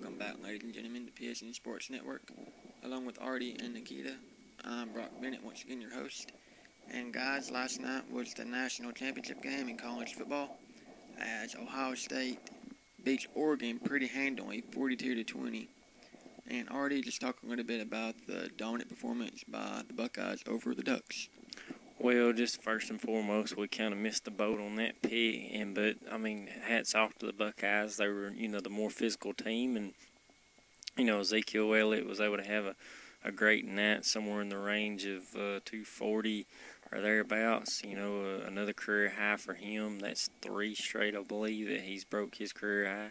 Welcome back, ladies and gentlemen, to Psn Sports Network. Along with Artie and Nikita, I'm Brock Bennett, once again your host. And guys, last night was the national championship game in college football, as Ohio State beats Oregon pretty handily, 42-20. And Artie, just talk a little bit about the dominant performance by the Buckeyes over the Ducks. Well, just first and foremost, we kind of missed the boat on that pick, but hats off to the Buckeyes. They were, the more physical team, and Ezekiel Elliott was able to have a great night, somewhere in the range of 240 or thereabouts. Another career high for him. That's 3 straight, I believe, that he's broke his career high.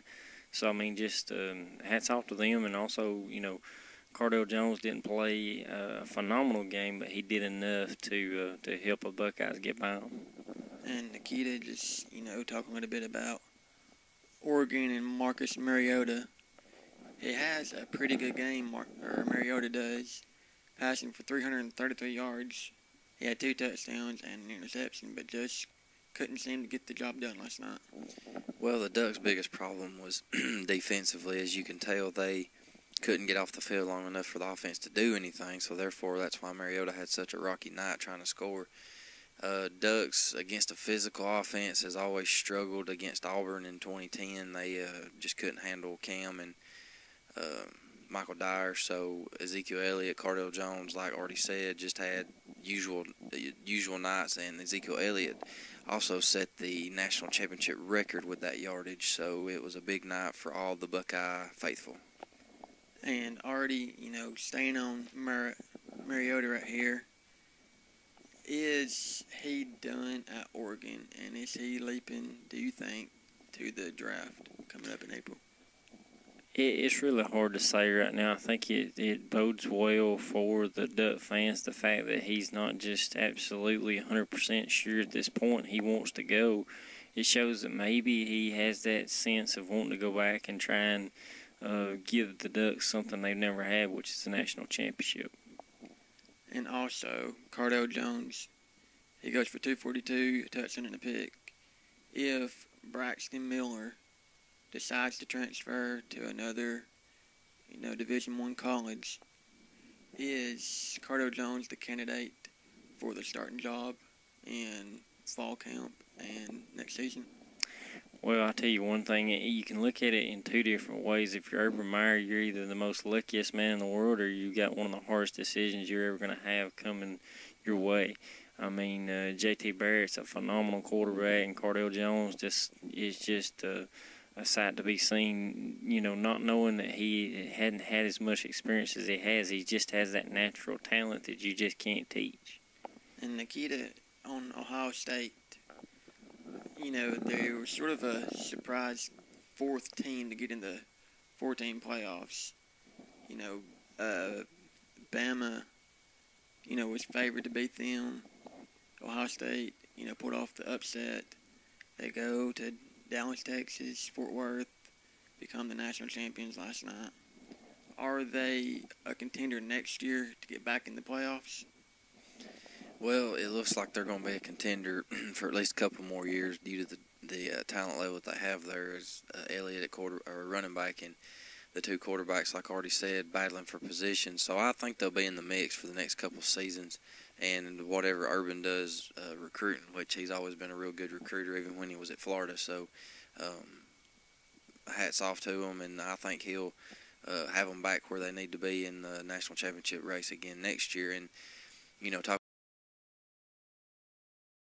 So just hats off to them, and also Cardell Jones didn't play a phenomenal game, but he did enough to help the Buckeyes get by them. And Nikita, just, talking a little bit about Oregon and Marcus Mariota. He has a pretty good game, Mariota does, passing for 333 yards. He had 2 touchdowns and an interception, but just couldn't seem to get the job done last night. Well, the Ducks' biggest problem was defensively. As you can tell, they couldn't get off the field long enough for the offense to do anything, so therefore that's why Mariota had such a rocky night trying to score. Ducks, against a physical offense, has always struggled against Auburn in 2010. They just couldn't handle Cam and Michael Dyer, so Ezekiel Elliott, Cardell Jones, like already said, just had usual nights, and Ezekiel Elliott also set the national championship record with that yardage, so it was a big night for all the Buckeye faithful. And already, staying on Mariota right here, is he done at Oregon, and is he leaping, do you think, to the draft coming up in April? It's really hard to say right now. I think it bodes well for the Duck fans, the fact that he's not just absolutely 100% sure at this point he wants to go. It shows that maybe he has that sense of wanting to go back and try and give the Ducks something they've never had, which is the national championship. And also, Cardell Jones, he goes for 242, a touchdown and a pick. If Braxton Miller decides to transfer to another, Division I college, is Cardell Jones the candidate for the starting job in fall camp and next season? Well, I'll tell you one thing. You can look at it in 2 different ways. If you're Urban Meyer, you're either the most luckiest man in the world, or you got one of the hardest decisions you're ever going to have coming your way. J.T. Barrett's a phenomenal quarterback, and Cardell Jones is just a sight to be seen. Not knowing that he hadn't had as much experience as he has, he just has that natural talent that you just can't teach. And Nikita, on Ohio State, they were sort of a surprise 4th team to get in the 4-team playoffs. Bama, was favored to beat them. Ohio State, pulled off the upset. They go to Dallas, Texas, Fort Worth, become the national champions last night. Are they a contender next year to get back in the playoffs? Well, it looks like they're going to be a contender for at least a couple more years due to the talent level that they have there. As Elliott at running back, and the 2 quarterbacks, like I already said, battling for position. So I think they'll be in the mix for the next couple of seasons. And whatever Urban does recruiting, which he's always been a real good recruiter, even when he was at Florida. So hats off to him, and I think he'll have them back where they need to be in the national championship race again next year. And talking